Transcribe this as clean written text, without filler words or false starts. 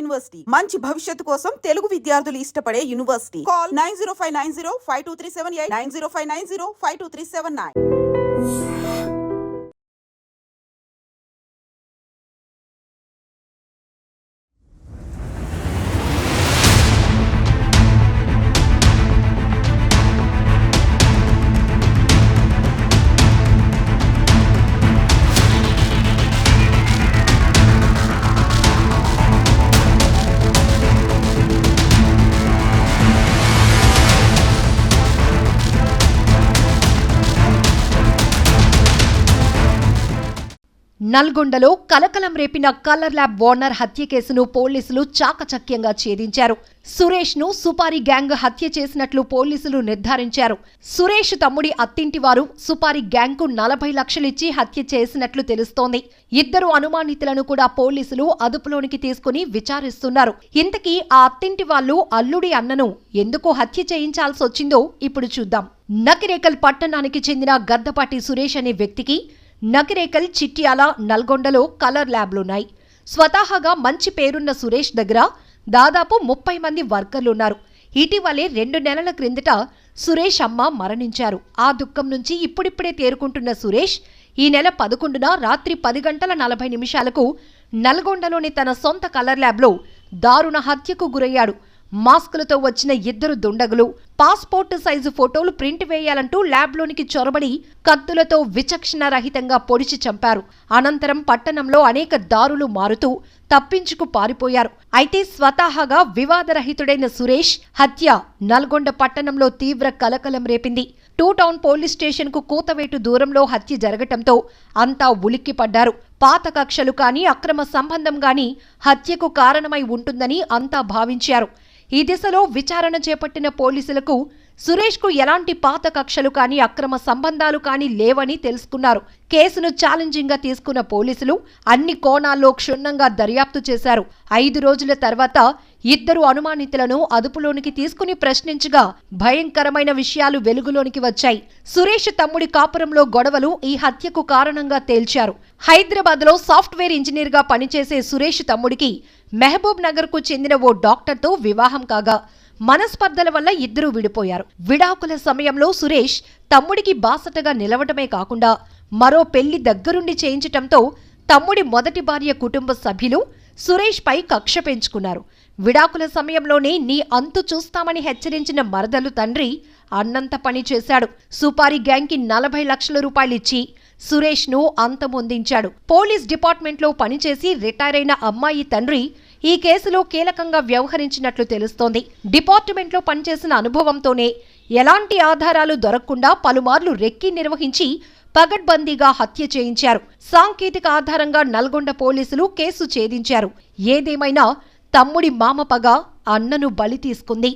University మంచి భవిష్యత్తు కోసం తెలుగు విద్యార్థులు ఇష్టపడే యూనివర్సిటీ. కాల్ 9059052378 9059052379. నల్గొండలో కలకలం రేపిన కలర్ ల్యాబ్ ఓనర్ హత్య కేసును పోలీసులు చాకచక్యంగా ఛేదించారు. సురేష్ ను సుపారీ గ్యాంగ్ హత్య చేసినట్లు పోలీసులు నిర్ధారించారు. సురేష్ తమ్ముడి అత్తింటి వారు సుపారీ గ్యాంగ్ కు 40 లక్షలిచ్చి హత్య చేసినట్లు తెలుస్తోంది. ఇద్దరు అనుమానితులను కూడా పోలీసులు అదుపులోనికి తీసుకుని విచారిస్తున్నారు. ఇంతకీ ఆ అత్తింటి వాళ్లు అల్లుడి అన్నను ఎందుకు హత్య చేయించాల్సొచ్చిందో ఇప్పుడు చూద్దాం. నకిరేకల్ పట్టణానికి చెందిన గద్దపాటి సురేష్ అనే వ్యక్తికి నకిరేకల్, చిట్యాల, నల్గొండలో కలర్ ల్యాబ్లున్నాయి. స్వతహాగా మంచి పేరున్న సురేష్ దగ్గర దాదాపు 30 మంది వర్కర్లున్నారు. ఇటీవలే 2 నెలల క్రిందట సురేష్ అమ్మ మరణించారు. ఆ దుఃఖం నుంచి ఇప్పుడిప్పుడే తేరుకుంటున్న సురేష్ ఈ నెల 11న రాత్రి 10:40 నల్గొండలోని తన సొంత కలర్ ల్యాబ్లో దారుణ హత్యకు గురయ్యాడు. మాస్కులతో వచ్చిన ఇద్దరు దుండగులు పాస్పోర్ట్ సైజు ఫోటోలు ప్రింట్ వేయాలంటూ ల్యాబ్లోనికి చొరబడి కత్తులతో విచక్షణారహితంగా పొడిచి చంపారు. అనంతరం పట్టణంలో అనేక దారులు మారుతూ తప్పించుకు పారిపోయారు. అయితే స్వతహాగా వివాదరహితుడైన సురేష్ హత్య నల్గొండ పట్టణంలో తీవ్ర కలకలం రేపింది. 2 టౌన్ పోలీస్ స్టేషన్ కు కూతవేటు దూరంలో హత్య జరగటంతో అంతా ఉలిక్కిపడ్డారు. పాత కక్షలు కానీ అక్రమ సంబంధం గానీ హత్యకు కారణమై ఉంటుందని అంతా భావించారు. ఈ దిశలో విచారణ చేపట్టిన పోలీసులకు సురేష్ కు ఎలాంటి పాత కక్షలు కానీ అక్రమ సంబంధాలు కానీ లేవని తెలుసుకున్నారు. కేసును ఛాలెంజింగ్ గా తీసుకున్న పోలీసులు అన్ని కోణాల్లో క్షుణ్ణంగా దర్యాప్తు చేశారు. 5 రోజుల తర్వాత ఇద్దరు అనుమానితులను అదుపులోనికి తీసుకుని ప్రశ్నించగా భయంకరమైన విషయాలు వెలుగులోనికి వచ్చాయి. సురేష్ తమ్ముడి కాపురంలో గొడవలు ఈ హత్యకు కారణంగా తేల్చారు. హైదరాబాద్ లో సాఫ్ట్వేర్ ఇంజనీర్ గా పనిచేసే సురేష్ తమ్ముడికి మహబూబ్ నగర్ కు చెందిన ఓ డాక్టర్తో వివాహం కాగా మనస్పర్ధల వల్ల ఇద్దరూ విడిపోయారు. విడాకుల సమయంలో సురేష్ తమ్ముడికి బాసటగా నిలవటమే కాకుండా మరో పెళ్లి దగ్గరుండి చేయించటంతో తమ్ముడి మొదటి భార్య కుటుంబ సభ్యులు సురేష్ పై కక్ష పెంచుకున్నారు. విడాకుల సమయంలోనే నీ అంతు చూస్తామని హెచ్చరించిన మరదలు తండ్రి అన్నంత పని చేశాడు. సుపారీ గ్యాంగ్ కి 40 లక్షల రూపాయలిచ్చి సురేష్ ను అంతమొందించాడు. పోలీస్ డిపార్ట్మెంట్ లో పనిచేసి రిటైర్ అయిన అమ్మాయి తండ్రి ఈ కేసులో కీలకంగా వ్యవహరించినట్లు తెలుస్తోంది. డిపార్ట్మెంట్ లో పనిచేసిన అనుభవంతోనే ఎలాంటి ఆధారాలు దొరకకుండా పలుమార్లు రెక్కి నిర్వహించి పగడ్బందీగా హత్య చేయించారు. సాంకేతిక ఆధారంగా నల్గొండ పోలీసులు కేసు ఛేదించారు. ఏదేమైనా తమ్ముడి మామ పగ అన్నను బలి తీసుకుంది.